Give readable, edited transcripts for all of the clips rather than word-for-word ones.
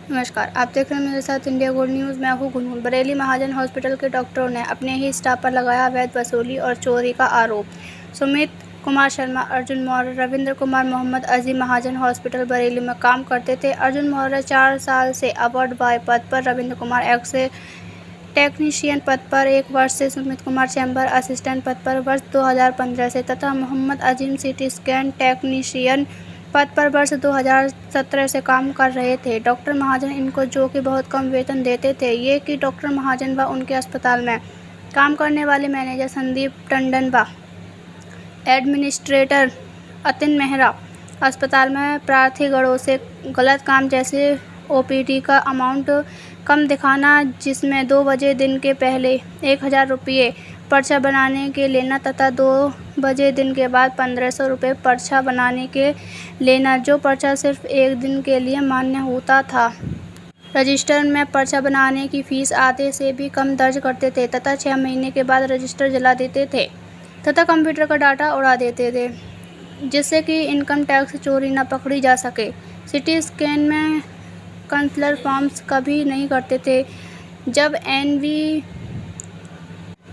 नमस्कार, आप देख रहे हैं मेरे साथ इंडिया गोल्ड न्यूज़। मैं हूँ गुनगुन। बरेली महाजन हॉस्पिटल के डॉक्टरों ने अपने ही स्टाफ पर लगाया अवैध वसूली और चोरी का आरोप। सुमित कुमार शर्मा, अर्जुन मौर्य, रविंद्र कुमार, मोहम्मद अजीम महाजन हॉस्पिटल बरेली में काम करते थे। अर्जुन मौर्य 4 साल से अवार्ड बॉय पद पर, रविंद्र कुमार एक्स-रे टेक्नीशियन पद पर 1 वर्ष से, सुमित कुमार चैम्बर असिस्टेंट पद पर वर्ष 2015 से तथा मोहम्मद अजीम सीटी स्कैन टेक्नीशियन पद पर वर्ष 2017 से काम कर रहे थे। डॉक्टर महाजन इनको जो कि बहुत कम वेतन देते थे। ये कि डॉक्टर महाजन व उनके अस्पताल में काम करने वाले मैनेजर संदीप टंडन व एडमिनिस्ट्रेटर अतिन मेहरा अस्पताल में प्रार्थीगणों से गलत काम जैसे ओपीडी का अमाउंट कम दिखाना, जिसमें 2 बजे दिन के पहले 1000 रुपये पर्चा बनाने के लेना तथा 2 बजे दिन के बाद 1500 रुपये पर्चा बनाने के लेना, जो पर्चा सिर्फ 1 दिन के लिए मान्य होता था। रजिस्टर में पर्चा बनाने की फीस आधे से भी कम दर्ज करते थे तथा 6 महीने के बाद रजिस्टर जला देते थे तथा कंप्यूटर का डाटा उड़ा देते थे, जिससे कि इनकम टैक्स चोरी न पकड़ी जा सके। सिटी स्कैन में कंसलर फॉर्म्स कभी नहीं करते थे।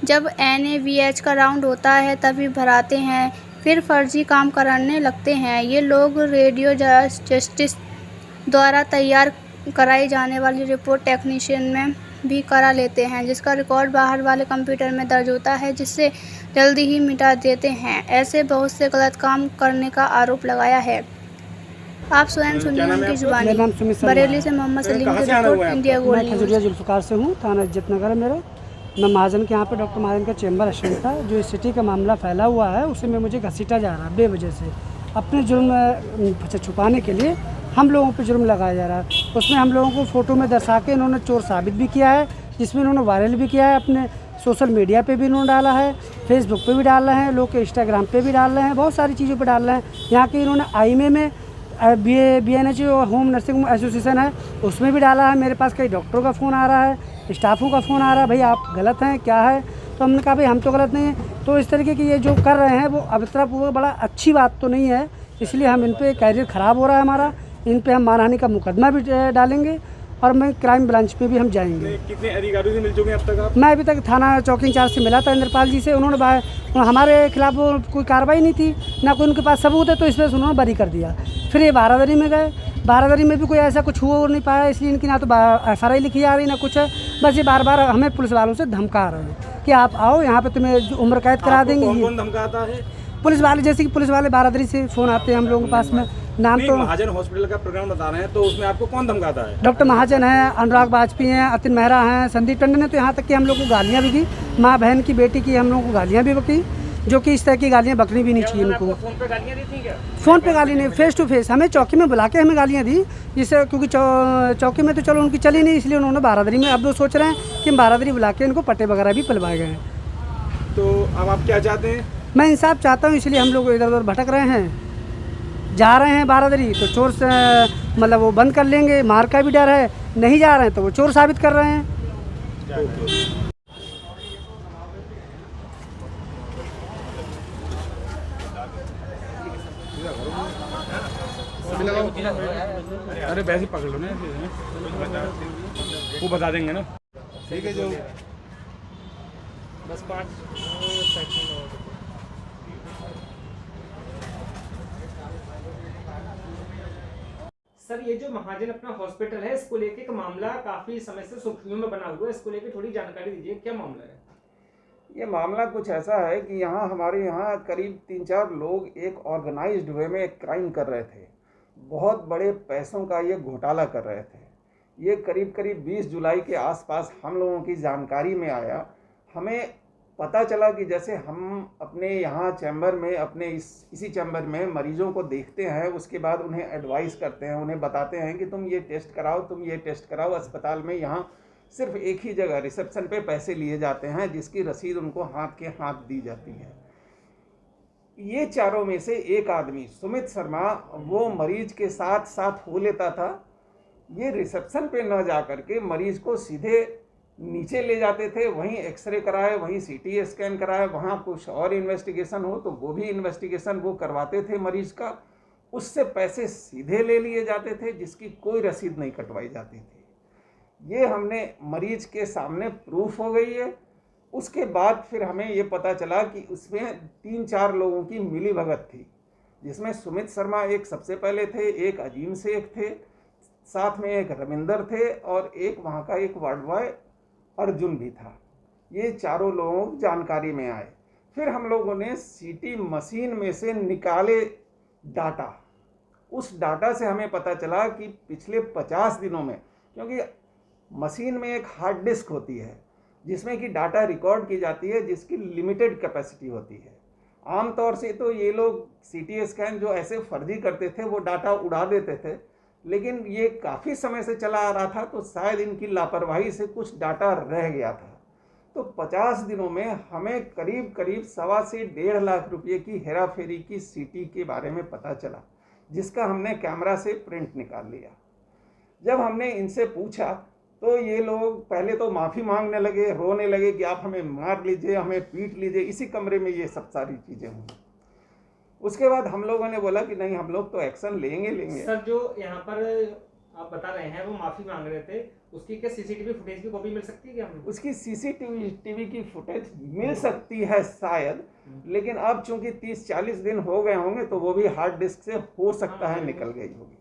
जब NAVH का राउंड होता है तभी भराते हैं, फिर फर्जी काम कराने लगते हैं। ये लोग रेडियो जस्टिस द्वारा तैयार कराई जाने वाली रिपोर्ट टेक्नीशियन में भी करा लेते हैं, जिसका रिकॉर्ड बाहर वाले कंप्यूटर में दर्ज होता है, जिससे जल्दी ही मिटा देते हैं। ऐसे बहुत से गलत काम करने का आरोप लगाया है। आप स्वयं सुनिए उनकी जुबानी। मेरा नाम सुमित शर्मा बरेली से मोहम्मद सलीम की रिपोर्ट, इंडिया गोल्ड मैं न्यूज़। खजुरिया जुल्फ़िकार से हूँ, थाना इज्जत नगर है मेरा। मैं महाजन के यहाँ पे डॉक्टर महाजन का चैम्बर असिस्टेंट था। जो इस सिटी का मामला फैला हुआ है उसी में मुझे घसीटा जा रहा है बेवजह से। अपने जुर्म छुपाने के लिए हम लोगों पे जुर्म लगाया जा रहा है। उसमें हम लोगों को फ़ोटो में दर्शा के इन्होंने चोर साबित भी किया है, जिसमें इन्होंने वायरल भी किया है। अपने सोशल मीडिया पे भी इन्होंने डाला है, फेसबुक पे भी डाल रहे हैं, लोग के इंस्टाग्राम पे भी डाल रहे हैं, बहुत सारी चीज़ों पे डाल रहे हैं। यहाँ के इन्होंने IMA में BNH होम नर्सिंग एसोसिएशन है उसमें भी डाला है। मेरे पास कई डॉक्टरों का फ़ोन आ रहा है, स्टाफों का फ़ोन आ रहा है, भाई आप गलत हैं क्या है। तो हमने कहा भाई हम तो गलत नहीं हैं। तो इस तरीके की ये जो कर रहे हैं वो अभद्रतापूर्वक बड़ा अच्छी बात तो नहीं है, इसलिए हम इन पर कैरियर ख़राब हो रहा है हमारा। इन पर हम मानहानि का मुकदमा भी डालेंगे और मैं क्राइम ब्रांच पे भी हम जाएंगे। कितने अधिकारियों से मिल चुके हैं अब तक आप? मैं अभी तक थाना चौकी इंचार्ज से मिला था इंद्रपाल जी से। उन्होंने हमारे खिलाफ कोई कार्रवाई नहीं थी, ना कोई उनके पास सबूत है, तो इस वजह से उन्होंने बरी कर दिया। फिर ये बारादरी में गए, बारादरी में भी कोई ऐसा कुछ हो नहीं पाया, इसलिए इनकी ना तो FRI लिखी जा रही ना कुछ है। बस ये बार बार हमें पुलिस वालों से धमका रहे हैं कि आप आओ यहाँ पे तुम्हें उम्र कैद करा देंगे। कौन धमकाता है? पुलिस वाले, जैसे कि पुलिस वाले बारादरी से फ़ोन आते हैं हम लोगों के पास में। नाम तो महाजन हॉस्पिटल का प्रोग्राम बता रहे हैं, तो उसमें आपको कौन धमकाता है? डॉक्टर महाजन हैं, अनुराग वाजपेयी हैं, अतिन मेहरा हैं, संदीप टंडन है। तो यहाँ तक कि हम लोग को गालियाँ भी की, माँ बहन की बेटी की हम लोगों को गालियाँ भी बकी, जो कि इस तरह की गालियाँ बकनी भी नहीं चाहिए इनको। फोन पे गालियाँ दी थी क्या? फ़ोन पे गाली नहीं, फेस टू फेस हमें चौकी में बुला के हमें गालियाँ दी, जिससे क्योंकि चौकी में तो चलो उनकी चली नहीं, इसलिए उन्होंने बारादरी में, अब वो सोच रहे हैं कि बारादरी बुला के इनको पट्टे वगैरह भी पिलवाए गए हैं। तो अब आप क्या चाहते हैं? मैं इंसाफ चाहता हूँ, इसलिए हम लोग इधर उधर भटक रहे हैं, जा रहे हैं बारादरी तो चोर से मतलब वो बंद कर लेंगे, मार का भी डर है। नहीं जा रहे हैं तो वो चोर साबित कर रहे हैं। अरे वैसे ही पकड़ लो ना, वो बता देंगे ना। ठीक है, जो बस 5 सेकंड। सर, ये जो महाजन अपना हॉस्पिटल है, इसको लेके एक मामला काफी समय से सुर्खियों में बना हुआ है, इसको लेके थोड़ी जानकारी दीजिए, क्या मामला है? ये मामला कुछ ऐसा है कि हमारे यहाँ करीब 3-4 लोग एक ऑर्गेनाइज्ड वे में एक क्राइम कर रहे थे। बहुत बड़े पैसों का ये घोटाला कर रहे थे। ये करीब 20 जुलाई के आसपास हम लोगों की जानकारी में आया। हमें पता चला कि जैसे हम अपने यहाँ चैम्बर में, अपने इसी चैम्बर में मरीजों को देखते हैं, उसके बाद उन्हें एडवाइस करते हैं, उन्हें बताते हैं कि तुम ये टेस्ट कराओ, तुम ये टेस्ट कराओ। अस्पताल में यहाँ सिर्फ एक ही जगह रिसेप्शन पे पैसे लिए जाते हैं, जिसकी रसीद उनको हाथ के हाथ दी जाती है। ये चारों में से एक आदमी सुमित शर्मा, वो मरीज के साथ साथ हो लेता था। ये रिसेप्शन पे न जा करके मरीज को सीधे नीचे ले जाते थे, वहीं एक्सरे कराए, वहीं CT स्कैन कराए, वहाँ कुछ और इन्वेस्टिगेशन हो तो वो भी इन्वेस्टिगेशन वो करवाते थे मरीज का। उससे पैसे सीधे ले लिए जाते थे, जिसकी कोई रसीद नहीं कटवाई जाती थी। ये हमने मरीज के सामने प्रूफ हो गई है। उसके बाद फिर हमें ये पता चला कि उसमें 3-4 लोगों की मिली भगत थी, जिसमें सुमित शर्मा एक सबसे पहले थे, एक अजीम शेख थे, साथ में एक रविंदर थे और एक वहाँ का एक वार्ड बॉय अर्जुन भी था। ये चारों लोग जानकारी में आए। फिर हम लोगों ने सीटी मशीन में से निकाले डाटा। उस डाटा से हमें पता चला कि पिछले 50 दिनों में, क्योंकि मशीन में एक हार्ड डिस्क होती है जिसमें कि डाटा रिकॉर्ड की जाती है, जिसकी लिमिटेड कैपेसिटी होती है। आमतौर से तो ये लोग सीटी स्कैन जो ऐसे फर्जी करते थे वो डाटा उड़ा देते थे, लेकिन ये काफ़ी समय से चला आ रहा था, तो शायद इनकी लापरवाही से कुछ डाटा रह गया था। तो 50 दिनों में हमें करीब 1.25 से 1.5 लाख रुपए की हेरा फेरी की सीटी के बारे में पता चला, जिसका हमने कैमरा से प्रिंट निकाल लिया। जब हमने इनसे पूछा तो ये लोग पहले तो माफ़ी मांगने लगे, रोने लगे कि आप हमें मार लीजिए, हमें पीट लीजिए। इसी कमरे में ये सब सारी चीज़ें हुई। उसके बाद हम लोगों ने बोला कि नहीं, हम लोग तो एक्शन लेंगे। सर, जो यहाँ पर आप बता रहे हैं वो माफी मांग रहे थे, उसकी क्या सीसीटीवी फुटेज की कॉपी मिल सकती है क्या हमें? उसकी सीसीटीवी की फुटेज मिल सकती है शायद, लेकिन अब चूंकि 30-40 दिन हो गए होंगे तो वो भी हार्ड डिस्क से हो सकता है निकल गई होगी।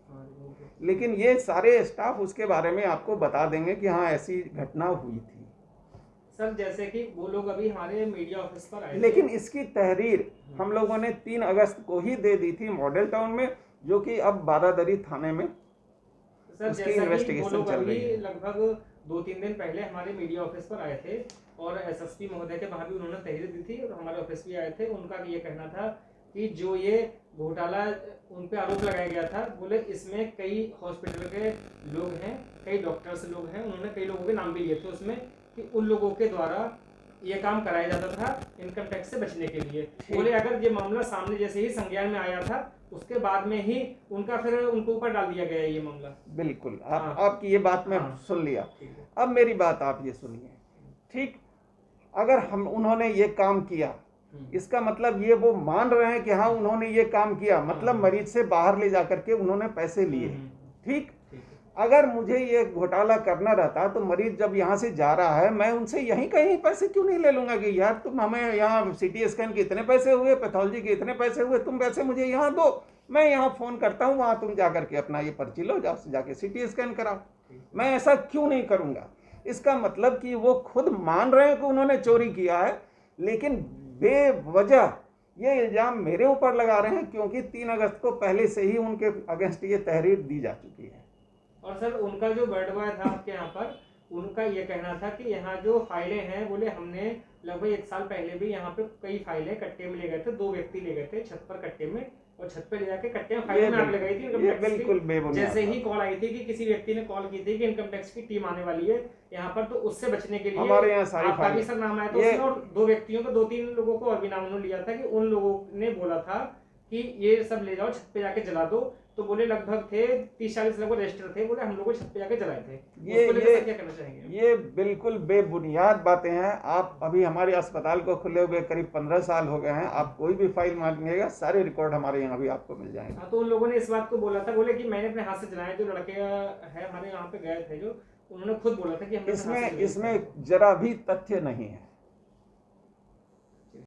लेकिन ये सारे स्टाफ उसके बारे में आपको बता देंगे कि हाँ ऐसी घटना हुई थी। सर, जैसे कि वो लोग अभी हमारे मीडिया ऑफिस पर आए, लेकिन इसकी तहरीर हम लोगों ने 3 अगस्त को ही दे दी थी मॉडल टाउन में, जो कि अब बारादरी थाने में सर उसकी जैसा कि वो इन्वेस्टिगेशन लोग चल रही अभी है। लगभग 2-3 दिन पहले हमारे मीडिया ऑफिस पर आए थे और एसएसपी महोदय के वहाँ भी उन्होंने तहरीर दी थी और हमारे ऑफिस भी आए थे। उनका ये कहना था कि जो ये घोटाला उन पे आरोप लगाया गया था, बोले इसमें कई हॉस्पिटल के लोग हैं, कई डॉक्टर्स लोग हैं, उन्होंने कई लोगों के नाम भी लिए थे उसमें, कि उन लोगों के द्वारा ये काम कराया जाता था इनकम टैक्स से बचने के लिए। बोले अगर ये मामला सामने जैसे ही संज्ञान में आया था, उसके बाद में ही उनका फिर उनको ऊपर डाल दिया गया ये मामला। बिल्कुल, आपकी ये बात मैं सुन लिया। अब मेरी बात आप ये सुनिए, ठीक, अगर उन्होंने ये काम किया, इसका मतलब ये वो मान रहे हैं कि हाँ उन्होंने ये काम किया, मतलब मरीज से बाहर ले जाकर के उन्होंने पैसे लिए। ठीक, अगर मुझे ये घोटाला करना रहता तो मरीज जब यहाँ से जा रहा है, मैं उनसे यहीं कहीं पैसे क्यों नहीं ले लूंगा कि यार तुम हमें यहाँ सीटी स्कैन के इतने पैसे हुए, पैथोलॉजी के इतने पैसे हुए, तुम पैसे मुझे यहाँ दो, मैं यहाँ फ़ोन करता हूँ, वहाँ तुम जा करके अपना ये पर्ची लो, जाके सीटी स्कैन कराओ। मैं ऐसा क्यों नहीं करूँगा? इसका मतलब कि वो खुद मान रहे हैं कि उन्होंने चोरी किया है, लेकिन बेवजह ये इल्ज़ाम मेरे ऊपर लगा रहे हैं, क्योंकि 3 अगस्त को पहले से ही उनके अगेंस्ट ये तहरीर दी जा चुकी है। और सर, उनका जो वार्ड बॉय था आपके यहाँ पर, उनका ये कहना था कि यहाँ जो फाइलें हैं, बोले हमने लगभग 1 साल पहले भी यहाँ पे कई फाइलें कट्टे में ले गए थे, 2 व्यक्ति ले गए थे छत पर कट्टे में, और छत पे ले जाके कट्टे में फाइलें में आग लगाई थी। बिल्कुल बेबुनियाद। जैसे ही कॉल आई थी कि किसी व्यक्ति ने कॉल की थी कि इनकम टैक्स की टीम आने वाली है यहाँ पर, तो उससे बचने के लिए हमारे यहाँ सारी आपका भी सर नाम आया था उसमें, और 2 व्यक्तियों को, 2-3 लोगों को और भी नाम उन्होंने लिया था कि उन लोगों ने बोला था कि ये सब ले जाओ, छत पे जाके जला दो। तो बोले लगभग थे 30-40 लोग रजिस्टर थे, बोले हम लोग छत पे जाके जलाए थे। ये क्या कहना चाहेंगे? ये बिल्कुल बेबुनियाद बातें हैं। आप अभी हमारे अस्पताल को खुले हुए करीब 15 साल हो गए हैं, आप कोई भी फाइल मांगिएगा, सारे रिकॉर्ड हमारे यहाँ भी आपको मिल जाएंगे। हाँ, तो उन लोगों ने इस बात को बोला था, बोले कि मैंने अपने हाथ से जलाया। जो लड़के है हमारे यहाँ पे गए थे, जो उन्होंने खुद बोला था कि इसमें जरा भी तथ्य नहीं है।